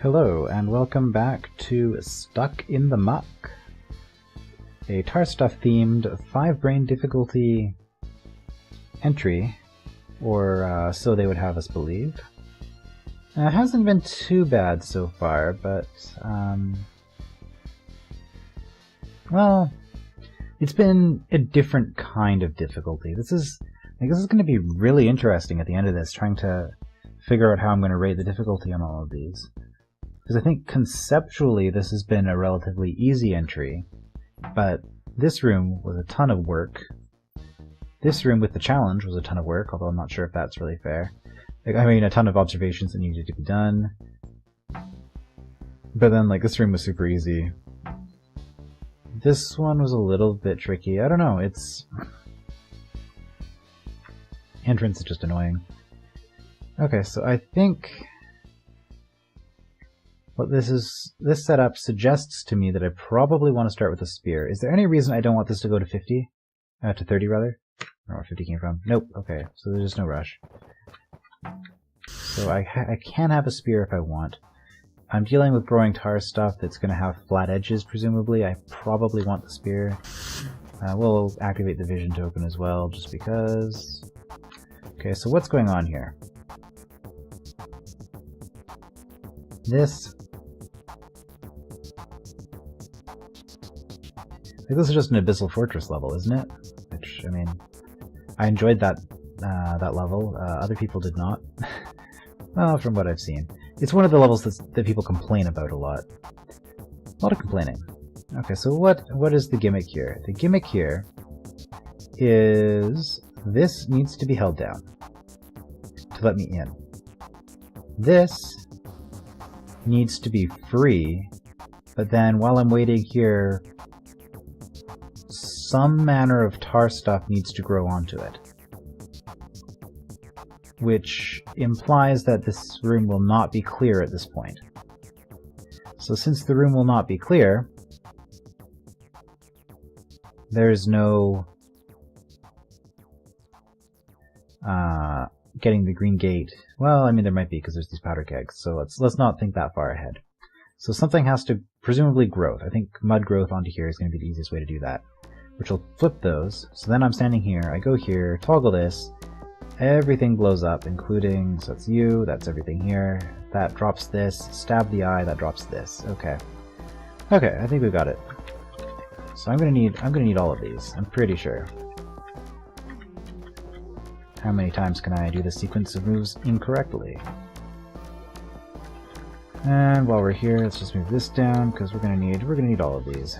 Hello, and welcome back to Stuck in the Muck, a tar stuff themed 5-brain difficulty entry, or so they would have us believe. It hasn't been too bad so far, but well, it's been a different kind of difficulty. This is going to be really interesting at the end of this, trying to figure out how I'm going to rate the difficulty on all of these. Because I think conceptually this has been a relatively easy entry, but this room was a ton of work. This room with the challenge was a ton of work, although I'm not sure if that's really fair. I mean, a ton of observations that needed to be done. But then, like, this room was super easy. This one was a little bit tricky. I don't know, it's... Entrance is just annoying. Okay, so I think... what this setup suggests to me that I probably want to start with a spear. Is there any reason I don't want this to go to 50? To 30, rather? I don't know where 50 came from. Nope, okay, so there's just no rush. So I can have a spear if I want. I'm dealing with growing tar stuff that's going to have flat edges, presumably. I probably want the spear. We'll activate the vision token as well, just because. Okay, so what's going on here? This is just an Abyssal Fortress level, isn't it? Which, I mean, I enjoyed that level. Other people did not. Well, from what I've seen. It's one of the levels that people complain about a lot. A lot of complaining. Okay, so what is the gimmick here? The gimmick here is this needs to be held down to let me in. This needs to be free, but then while I'm waiting here, some manner of tar stuff needs to grow onto it. Which implies that this room will not be clear at this point. So since the room will not be clear, there's no getting the green gate. Well, I mean there might be because there's these powder kegs, so let's not think that far ahead. So something has to, presumably growth. I think mud growth onto here is going to be the easiest way to do that. Which will flip those. So then I'm standing here, I go here, toggle this, everything blows up, including, so that's you, that's everything here, that drops this, stab the eye, that drops this. Okay. Okay, I think we've got it. So I'm gonna need all of these, I'm pretty sure. How many times can I do this sequence of moves incorrectly? And while we're here, let's just move this down, because we're gonna need all of these.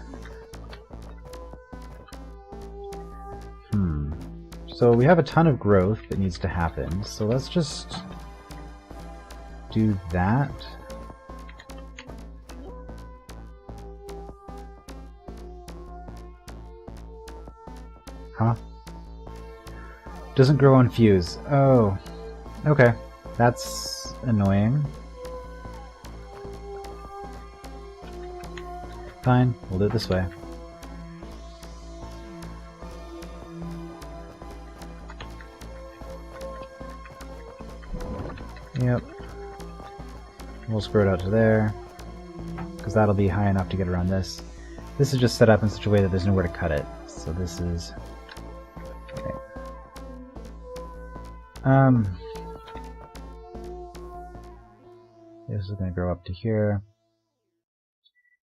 So we have a ton of growth that needs to happen, so let's just do that. Huh? Doesn't grow on fuse. Oh. Okay. That's annoying. Fine, we'll do it this way. Yep. We'll spread it out to there, because that'll be high enough to get around this. This is just set up in such a way that there's nowhere to cut it. So this is... okay. This is going to grow up to here.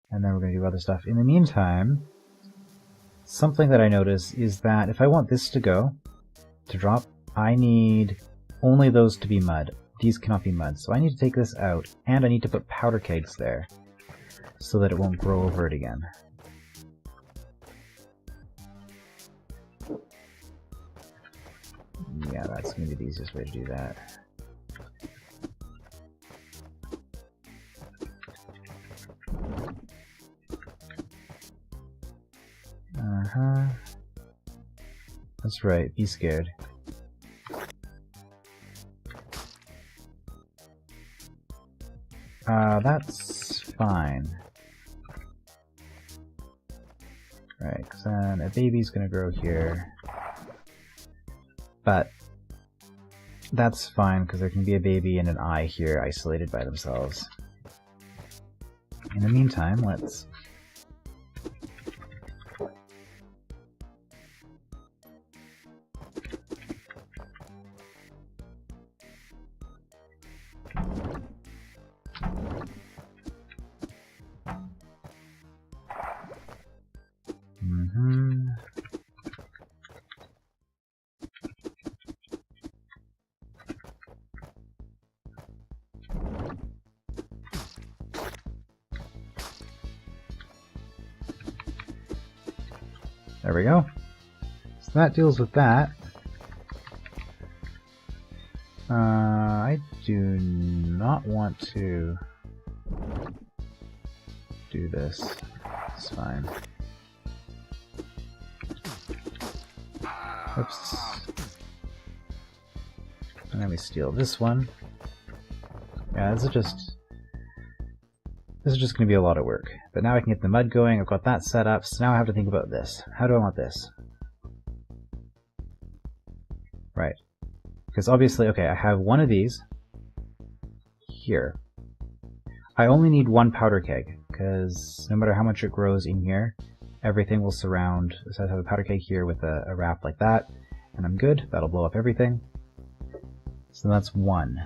And then we're going to do other stuff. In the meantime, something that I notice is that if I want this to drop, I need only those to be mud. These cannot be mud, so I need to take this out, and I need to put powder kegs there, so that it won't grow over it again. Yeah, that's going to be the easiest way to do that. That's right, be scared. That's fine. Right, because then a baby's gonna grow here. But that's fine, because there can be a baby and an eye here isolated by themselves. In the meantime, let's... There we go. So that deals with that. I do not want to do this. It's fine. Oops. And then we steal this one. Yeah, this is just going to be a lot of work. But now I can get the mud going. I've got that set up. So now I have to think about this. How do I want this? Right. Because obviously, okay, I have one of these here. I only need one powder keg, because no matter how much it grows in here, everything will surround. So I have a powder keg here with a wrap like that, and I'm good. That'll blow up everything. So that's one.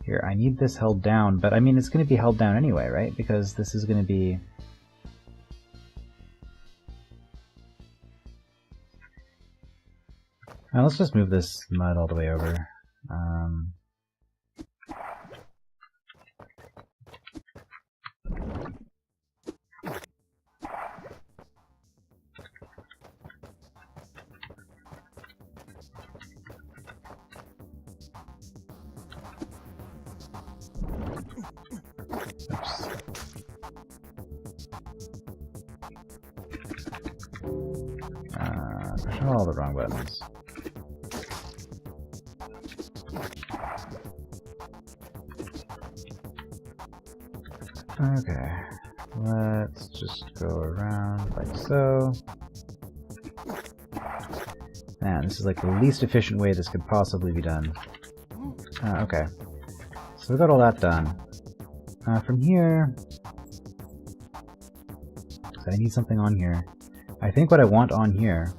Here, I need this held down, but I mean, it's going to be held down anyway, right? Because this is going to be... Now let's just move this mud all the way over. Oops. Pushing all the wrong buttons. Okay, let's just go around like so. Man, this is like the least efficient way this could possibly be done. Okay, so we got all that done. From here, so I need something on here. I think what I want on here,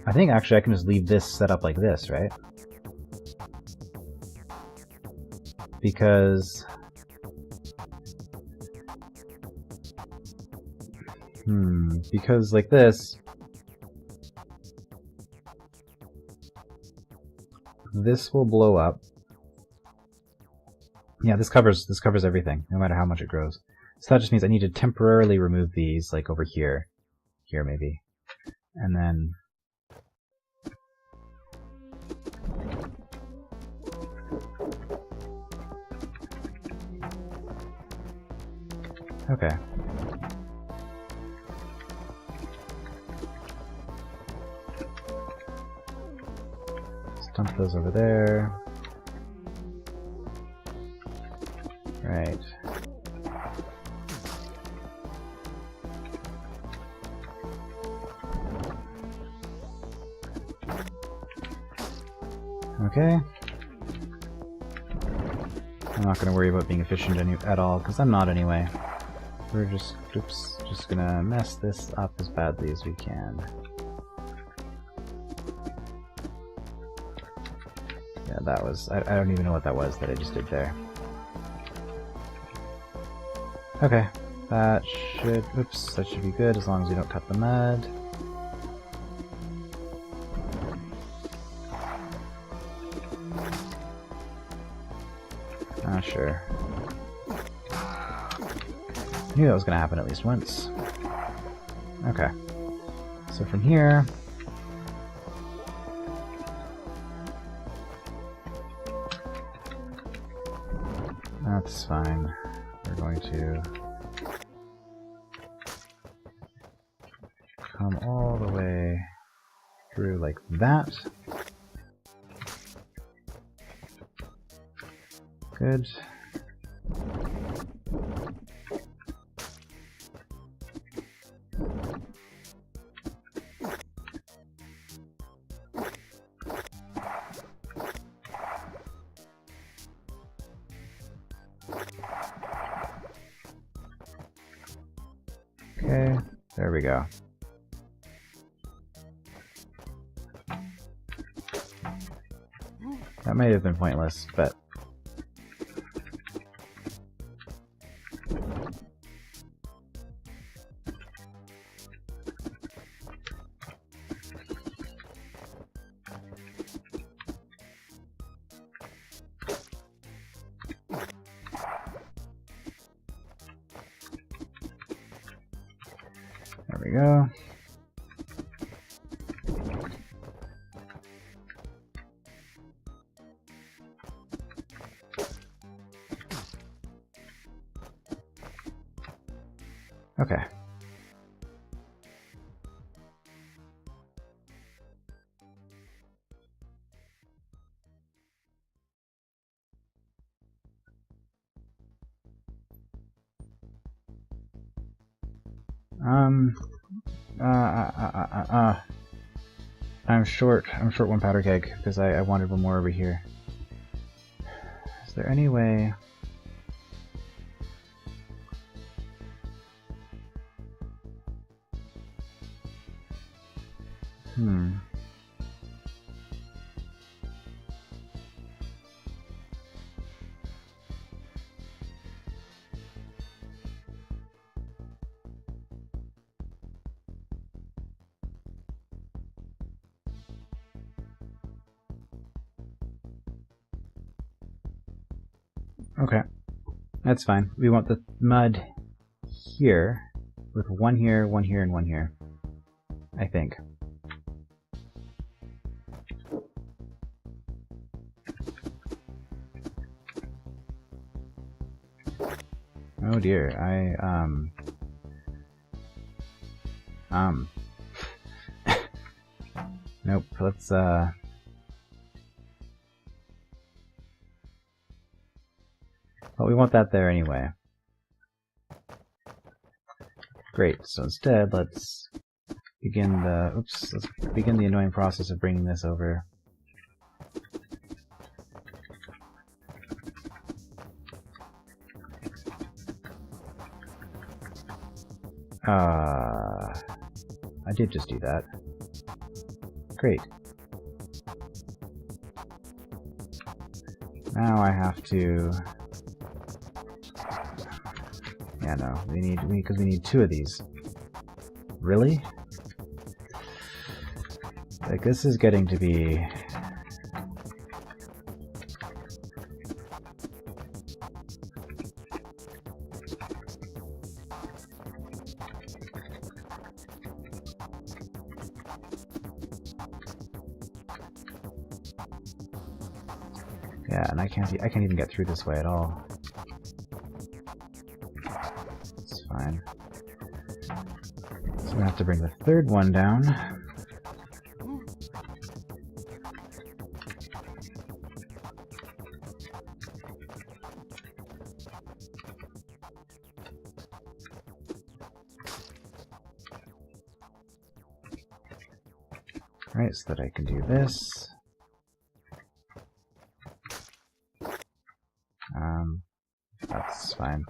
I think actually I can just leave this set up like this, right? Because because like this will blow up. Yeah, this covers everything, no matter how much it grows. So that just means I need to temporarily remove these, like over here maybe, and then okay. Let's dump those over there. Right. Okay. I'm not going to worry about being efficient at all, because I'm not anyway. We're just gonna mess this up as badly as we can. Yeah, that was... I don't even know what that was that I just did there. Okay, that should... Oops, that should be good as long as we don't cut the mud. Sure. Knew that was going to happen at least once. Okay. So from here... That's fine. We're going to come all the way through like that. Good. There we go. That might have been pointless, but... There we go. Okay. I'm short one powder keg because I wanted one more over here. Is there any way? Okay, that's fine. We want the mud here, with one here, one here, and one here, I think. Oh dear, nope, let's, well, we want that there anyway. Great, so instead, let's begin let's begin the annoying process of bringing this over. I did just do that. Great. Now I have to... Yeah, no, because we need two of these. Really? Like, this is getting to be... Yeah, and I can't even get through this way at all. It's fine. So we have to bring the third one down. Right, so that I can do this. That's fine.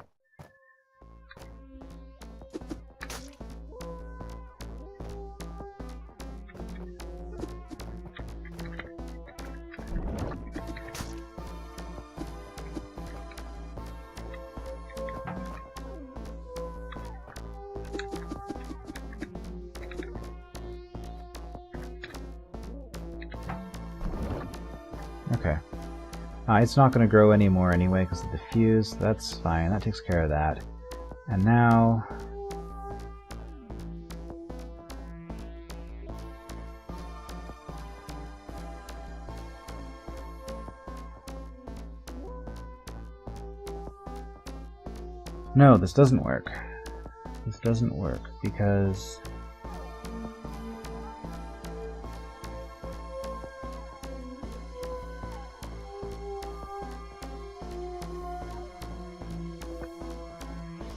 Okay. It's not going to grow anymore anyway because of the fuse. That's fine. That takes care of that. And now... No, this doesn't work. This doesn't work because...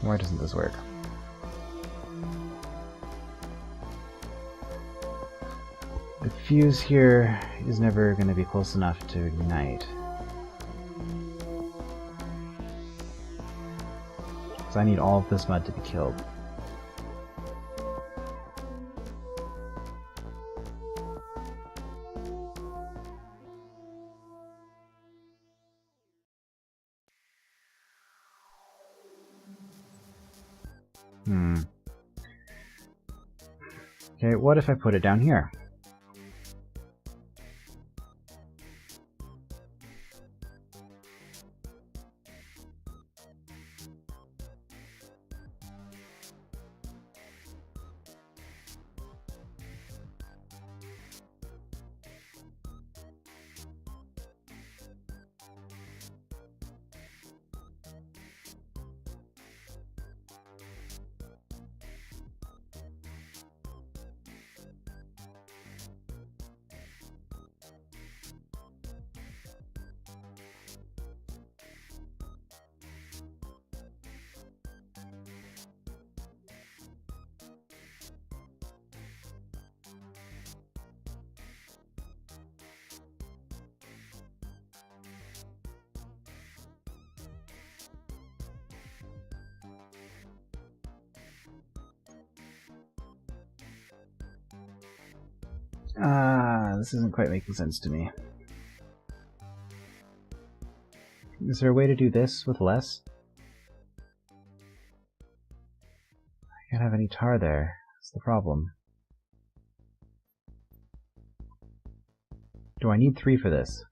Why doesn't this work? The fuse here is never going to be close enough to ignite. So I need all of this mud to be killed. Okay, what if I put it down here? This isn't quite making sense to me. Is there a way to do this with less? I can't have any tar there. That's the problem. Do I need 3 for this?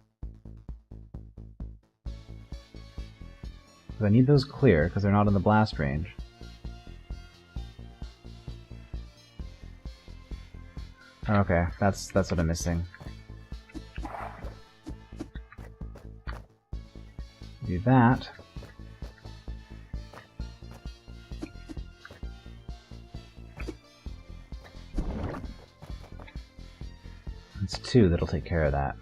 Because I need those clear, because they're not in the blast range. Okay, that's what I'm missing. Do that. It's 2 that'll take care of that.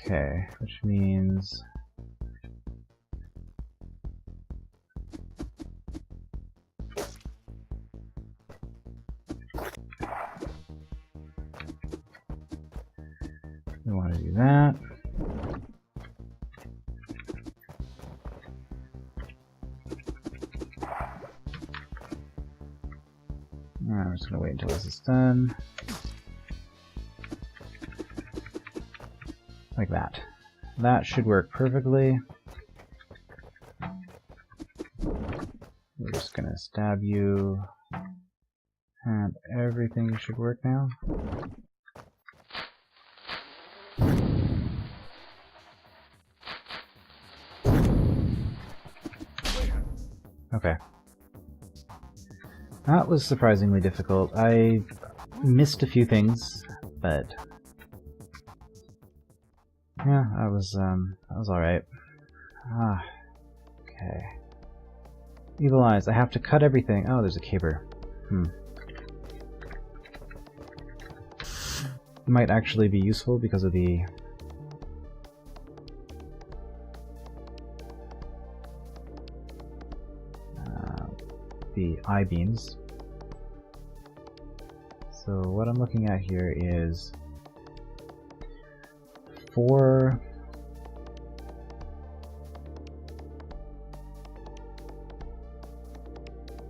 Okay, which means... we want to do that. I'm just going to wait until this is done. Like that. That should work perfectly. We're just going to stab you. And everything should work now. Okay. That was surprisingly difficult. I missed a few things, but yeah, that was alright. Okay. Evil Eyes, I have to cut everything. Oh, there's a caber. Might actually be useful because of the I-beams. So what I'm looking at here is 4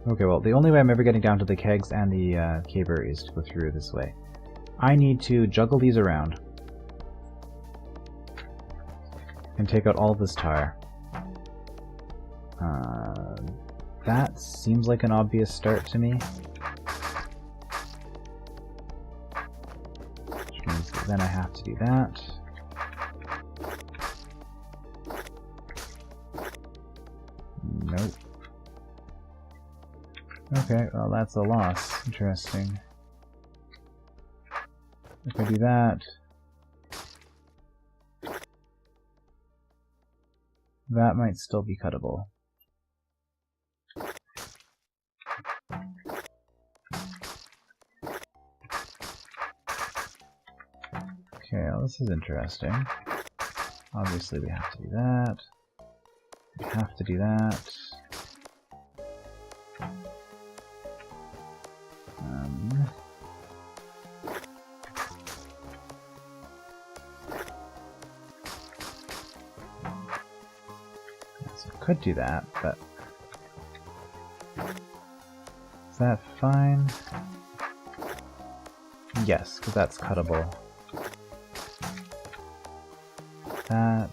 Okay, well, the only way I'm ever getting down to the kegs and the caber is to go through this way. I need to juggle these around and take out all of this tar. That seems like an obvious start to me. Which means that then I have to do that. Nope. Okay, well that's a loss. Interesting. If I do that... that might still be cuttable. Okay, well this is interesting. Obviously we have to do that. We have to do that. So I could do that, but is that fine? Yes, because that's cuttable. That.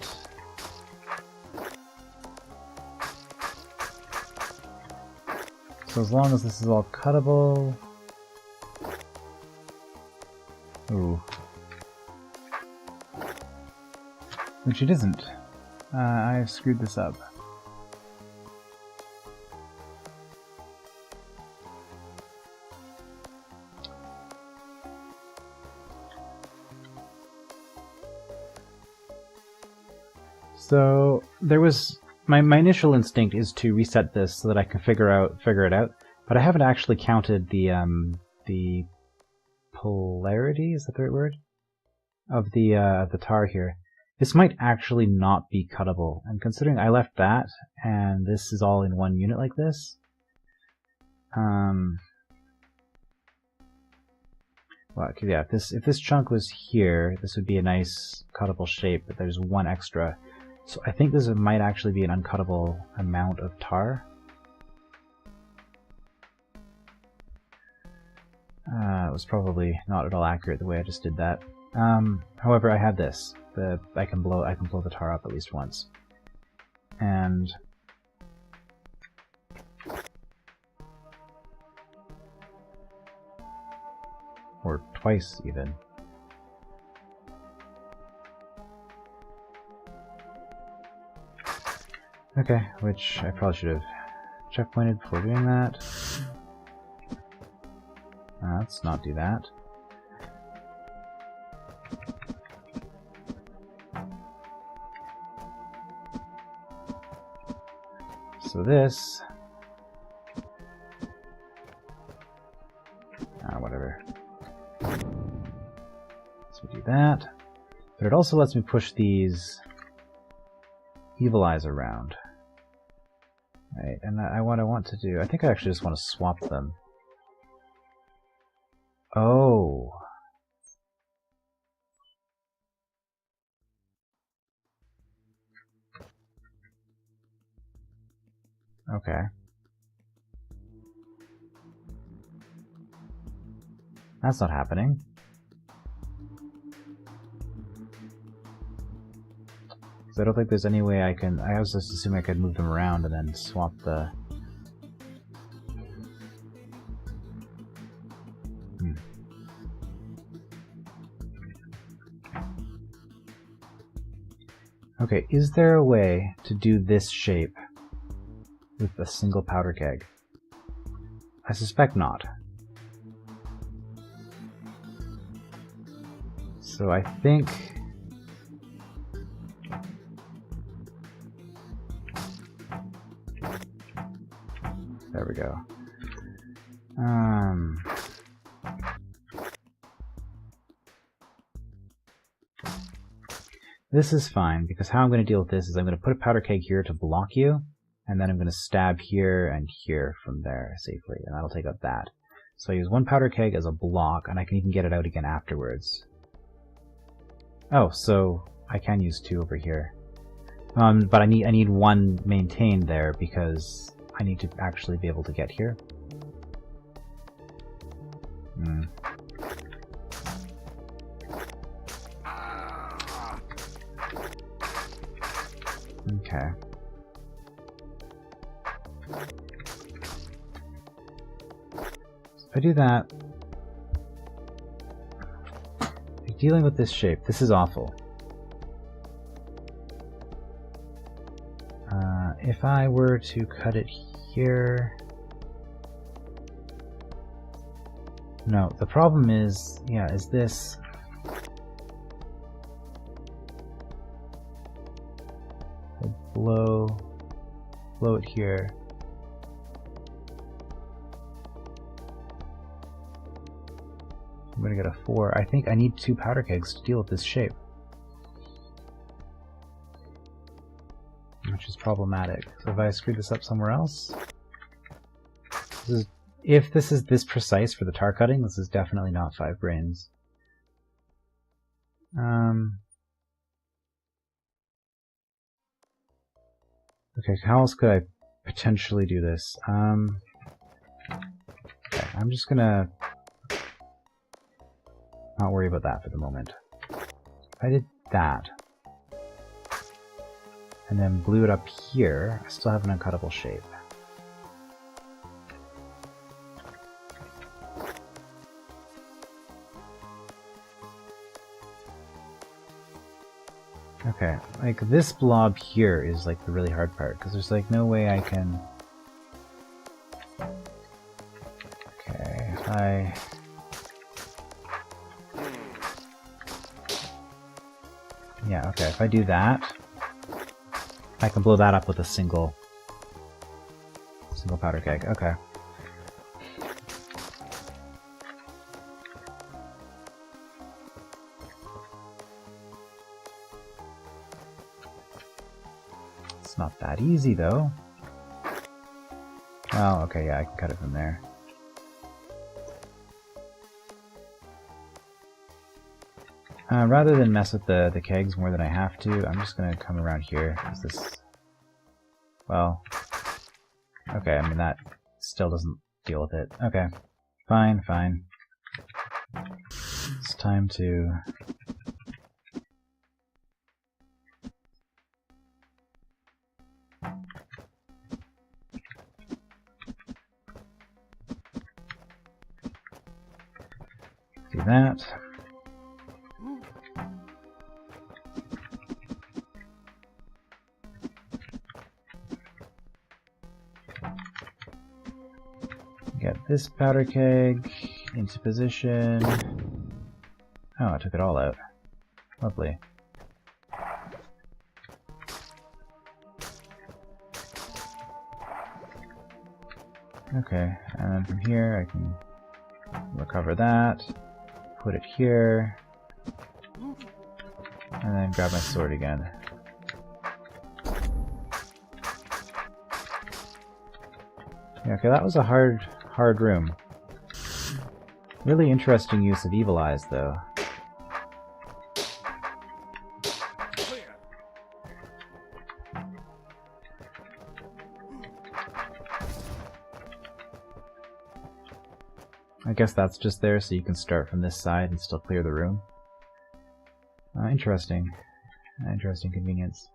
So as long as this is all cuttable... Ooh. Which it isn't. I've screwed this up. So there was my initial instinct is to reset this so that I can figure it out, but I haven't actually counted the polarity, is that the right word? Of the tar here. This might actually not be cuttable, and considering I left that and this is all in one unit like this, well, yeah, if this chunk was here, this would be a nice cuttable shape, but there's one extra. So I think this might actually be an uncuttable amount of tar. It was probably not at all accurate the way I just did that. However, I have this. I can blow the tar up at least once. And or twice even. Okay, which I probably should have checkpointed before doing that. Let's not do that. So this... whatever. So we do that. But it also lets me push these evil eyes around. Right, and what I want to do... I think I actually just want to swap them. Oh. Okay. That's not happening. So I don't think there's any way I can... I was just assuming I could move them around and then swap the... Okay, is there a way to do this shape with a single powder keg? I suspect not. So I think... There we go. This is fine, because how I'm going to deal with this is I'm going to put a powder keg here to block you, and then I'm going to stab here and here from there safely, and that'll take up that. So I use one powder keg as a block, and I can even get it out again afterwards. Oh, so I can use two over here. But I need one maintained there because I need to actually be able to get here. Okay. So if I do that, dealing with this shape, this is awful. If I were to cut it here... No, the problem is, yeah, is this... Blow it here. I'm gonna get a 4. I think I need 2 powder kegs to deal with this shape, which is problematic. So if I screw this up somewhere else, if this is this precise for the tar cutting, this is definitely not 5 brains. Okay, how else could I potentially do this? Okay, I'm just gonna not worry about that for the moment. If I did that, and then blew it up here, I still have an uncuttable shape. Okay, like this blob here is like the really hard part, because there's like no way I can... Okay, if I... Yeah, okay, if I do that, I can blow that up with a single powder keg. Okay. It's not that easy, though. Oh, okay, yeah, I can cut it from there. Rather than mess with the kegs more than I have to, I'm just gonna come around here. Is this... Well... Okay, I mean, that still doesn't deal with it. Okay. Fine, fine. It's time to... do that. Get this powder keg into position. Oh, I took it all out. Lovely. Okay, and then from here I can recover that, put it here, and then grab my sword again. Yeah, okay, that was a hard room. Really interesting use of evil eyes, though. I guess that's just there so you can start from this side and still clear the room. Interesting. Interesting convenience.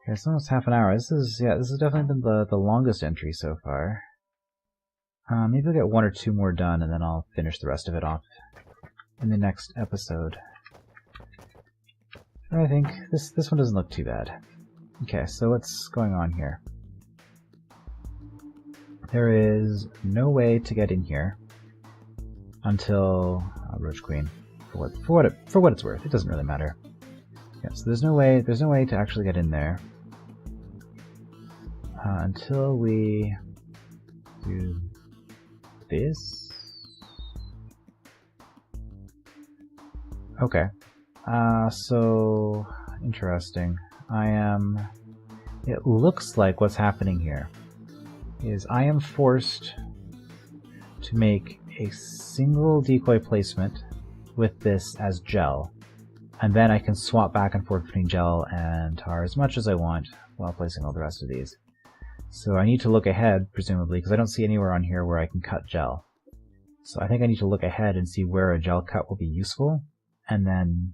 Okay, it's almost half an hour. This has definitely been the longest entry so far. Maybe I'll get one or two more done and then I'll finish the rest of it off in the next episode. But I think this one doesn't look too bad. Okay, so what's going on here? There is no way to get in here until Roach Queen. For what it's worth, it doesn't really matter. Yeah, so there's no way to actually get in there until we do this. Okay. So interesting. It looks like what's happening here is I am forced to make a single decoy placement with this as gel, and then I can swap back and forth between gel and tar as much as I want while placing all the rest of these. So I need to look ahead, presumably, because I don't see anywhere on here where I can cut gel. So I think I need to look ahead and see where a gel cut will be useful, and then...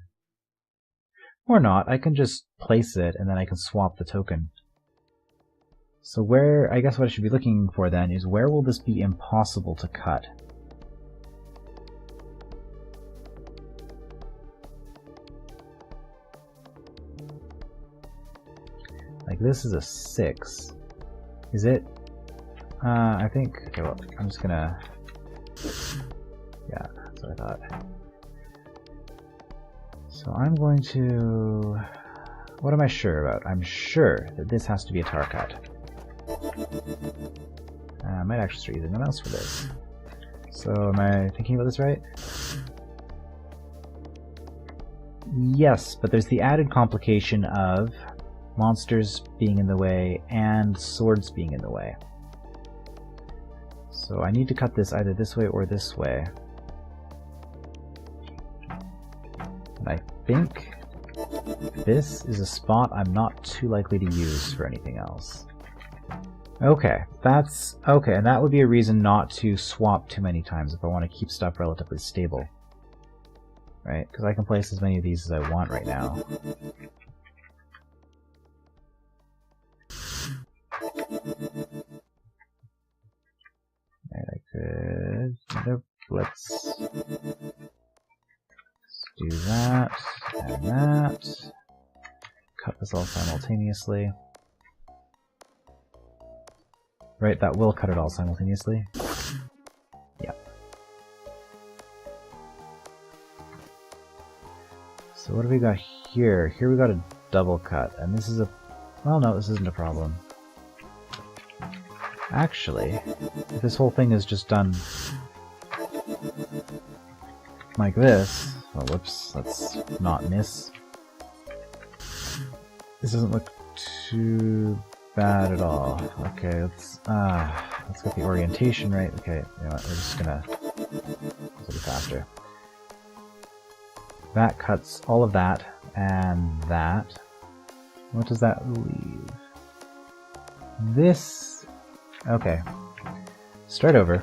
or not, I can just place it and then I can swap the token. So where, I guess what I should be looking for then is where will this be impossible to cut? Like this is a 6. Is it? I think, okay, well, I'm just gonna, yeah, that's what I thought. So I'm going to, what am I sure about? I'm sure that this has to be a tar cut. I might actually start using a mouse for this. So am I thinking about this right? Yes, but there's the added complication of monsters being in the way and swords being in the way. So I need to cut this either this way or this way. And I think this is a spot I'm not too likely to use for anything else. Okay, that's okay, and that would be a reason not to swap too many times if I want to keep stuff relatively stable. Right? Because I can place as many of these as I want right now. Right, I could... Nope, let's do that, and and that. Cut this all simultaneously. Right, that will cut it all simultaneously. Yeah. So what do we got here? Here we got a double cut, and this is a... well, no, this isn't a problem. Actually, if this whole thing is just done like this... oh, whoops, let's not miss. This doesn't look too bad at all. Okay, let's get the orientation right. Okay, you know what, we're just gonna do it faster. That cuts all of that and that. What does that leave? This... okay. Start over.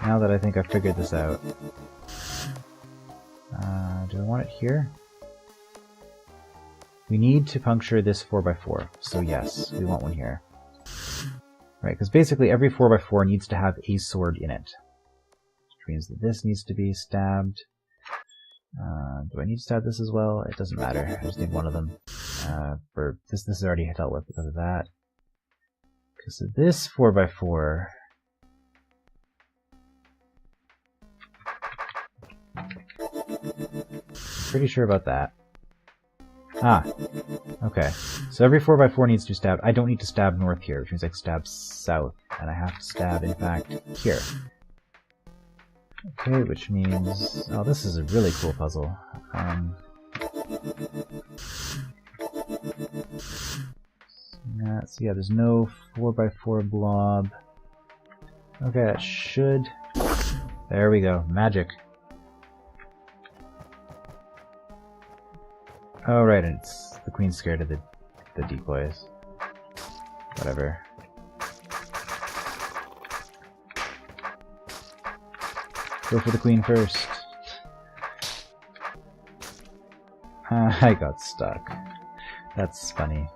Now that I think I've figured this out. Do I want it here? We need to puncture this 4x4, so yes, we want one here. Right, because basically every 4x4 needs to have a sword in it. Which means that this needs to be stabbed. Do I need to stab this as well? It doesn't matter, I just need one of them. For this is already dealt with because of that. Because of this 4x4... pretty sure about that. Ah, okay. So every 4x4 needs to be stabbed. I don't need to stab north here, which means I can stab south. And I have to stab, in fact, here. Okay, which means... oh, this is a really cool puzzle. So yeah, there's no 4x4 blob. Okay, that should... there we go. Magic. Oh, right, and it's the queen's scared of the decoys. Whatever. Go for the queen first. I got stuck. That's funny.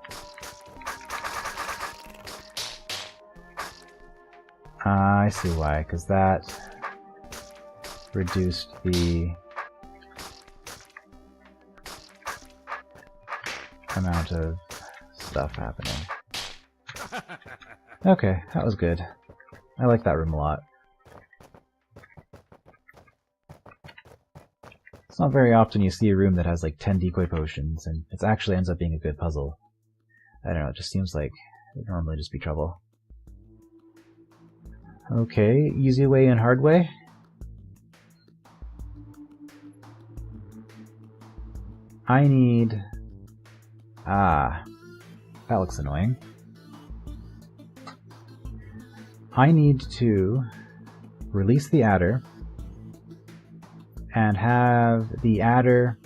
I see why, because that reduced the amount of stuff happening. Okay, that was good. I like that room a lot. It's not very often you see a room that has like 10 decoy potions, and it actually ends up being a good puzzle. I don't know, it just seems like it would normally just be trouble. Okay, easy way and hard way. I need... ah, that looks annoying. I need to release the adder and have the adder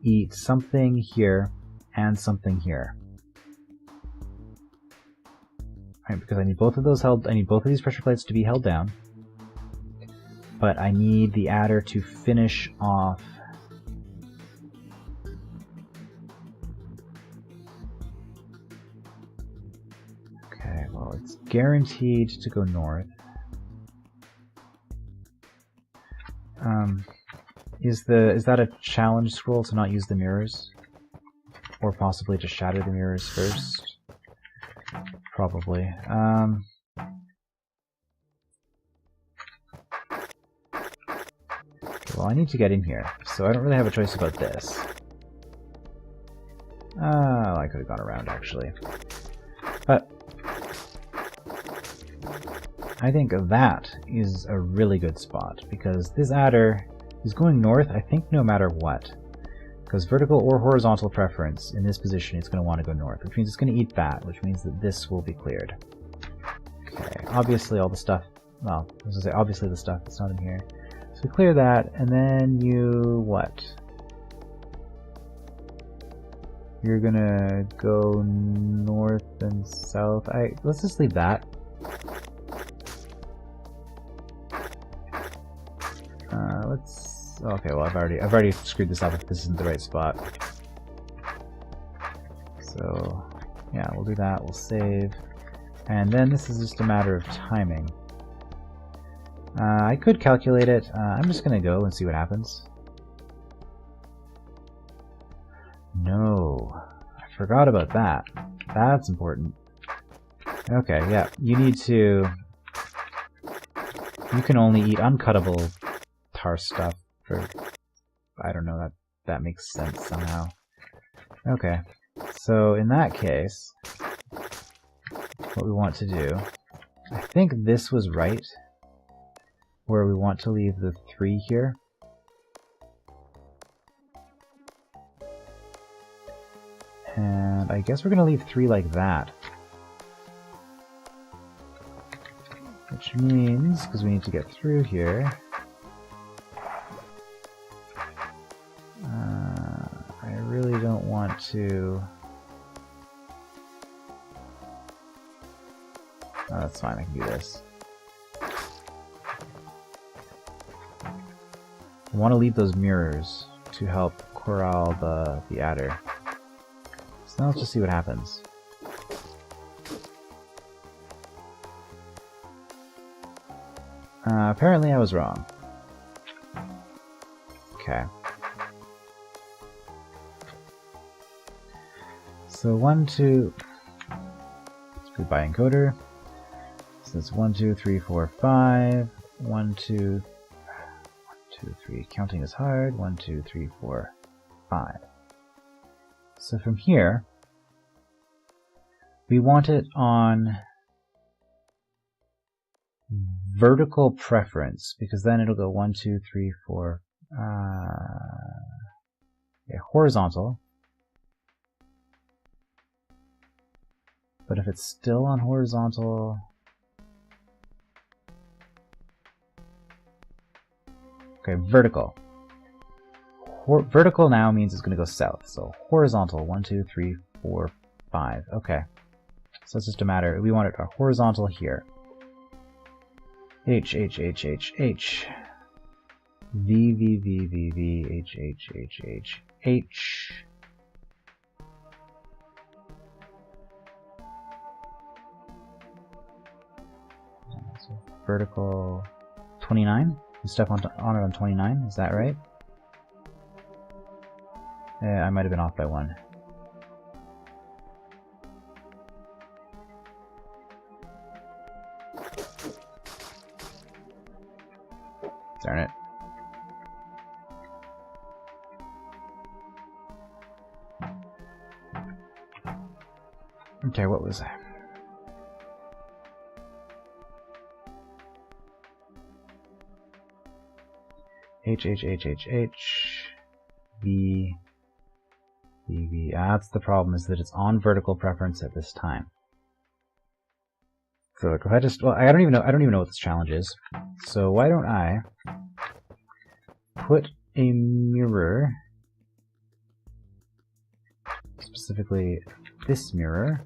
eat something here and something here. Right, because I need both of those held. I need both of these pressure plates to be held down, but I need the adder to finish off. Okay, well, it's guaranteed to go north. Is that a challenge scroll to not use the mirrors? Or possibly to shatter the mirrors first? Probably. Well, I need to get in here, so I don't really have a choice about this. I could have gone around, actually. But I think that is a really good spot, because this adder is going north, I think, no matter what. Because vertical or horizontal preference, in this position, it's going to want to go north, which means it's going to eat that, which means that this will be cleared. Okay, obviously all the stuff, well, I was going to say, obviously the stuff that's not in here. So we clear that, and then you, what? You're going to go north and south. Let's just leave that. Okay, well, I've already screwed this up if this isn't the right spot. So, yeah, we'll do that, we'll save. And then this is just a matter of timing. I could calculate it. I'm just gonna go and see what happens. No, I forgot about that. That's important. Okay, yeah, you can only eat uncuttable tar stuff for, I don't know, that makes sense somehow. Okay, so in that case, what we want to do, I think this was right, where we want to leave the 3 here. And I guess we're going to leave 3 like that. Which means, because we need to get through here, I really don't want to... Oh, that's fine, I can do this. I want to leave those mirrors to help corral the adder. So now let's just see what happens. Apparently I was wrong. Okay. So 1, 2... Let's go by encoder. So it's 1, 2, 3, 4, 5. 1, 2, 3. Counting is hard. 1, 2, 3, 4, 5. So from here, we want it on vertical preference, because then it'll go 1, 2, 3, 4. Yeah, horizontal. But if it's still on horizontal... Okay, vertical. Vertical now means it's going to go south. So horizontal, 1, 2, 3, 4, 5. Okay. So it's just a matter, we want it horizontal here. H, H, H, H, H. V, V, V, V, V, H, H, H, H, H. So vertical 29. You step on it on 29, is that right? I might have been off by 1. Darn it. Okay, what was I? H, H, H, H, H, V, V, V. That's the problem, is that it's on vertical preference at this time. So if I just, well, I don't even know what this challenge is. So why don't I put a mirror, specifically this mirror,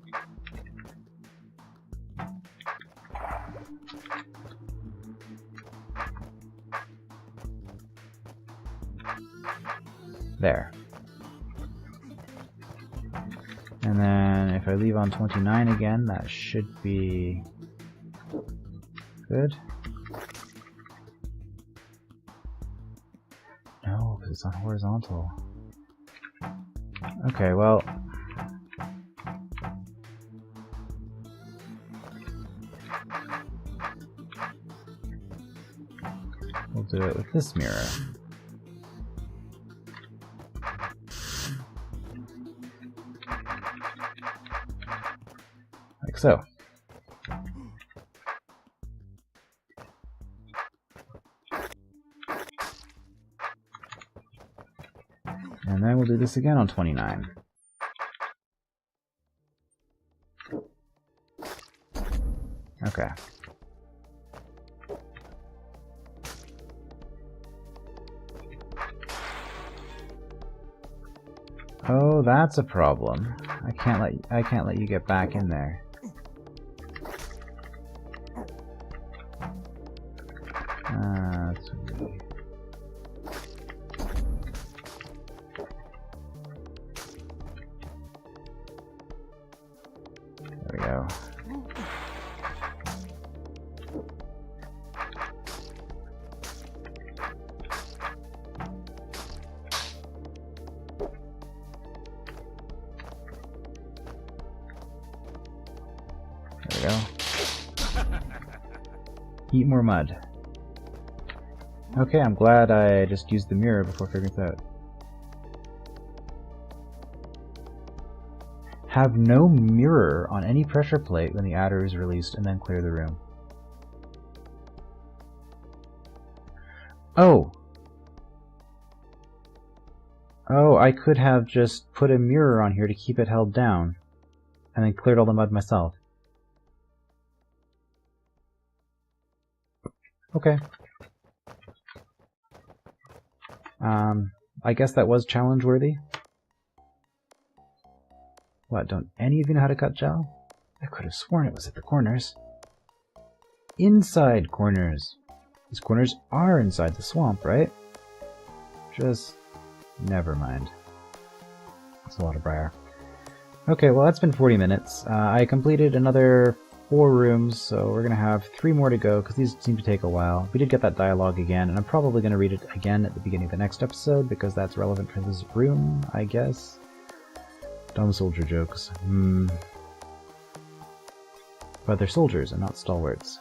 there. And then if I leave on 29 again, that should be good. No, because it's on horizontal. Okay, well, we'll do it with this mirror. Like so. And then we'll do this again on 29. Okay. Oh, that's a problem. I can't let you get back in there. That's really... There we go. There we go. Eat more mud. Okay, I'm glad I just used the mirror before figuring this out. Have no mirror on any pressure plate when the adder is released, and then clear the room. Oh! Oh, I could have just put a mirror on here to keep it held down, and then cleared all the mud myself. Okay. I guess that was challenge-worthy. What, don't any of you know how to cut gel? I could have sworn it was at the corners. Inside corners! These corners are inside the swamp, right? Just... never mind. That's a lot of briar. Okay, well that's been 40 minutes. I completed another 4 rooms, so we're gonna have 3 more to go, because these seem to take a while. We did get that dialogue again, and I'm probably gonna read it again at the beginning of the next episode, because that's relevant for this room, I guess. Dumb soldier jokes. But they're soldiers and not stalwarts.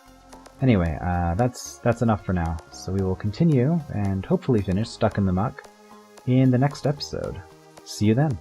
Anyway, that's enough for now. So we will continue, and hopefully finish Stuck in the Muck in the next episode. See you then!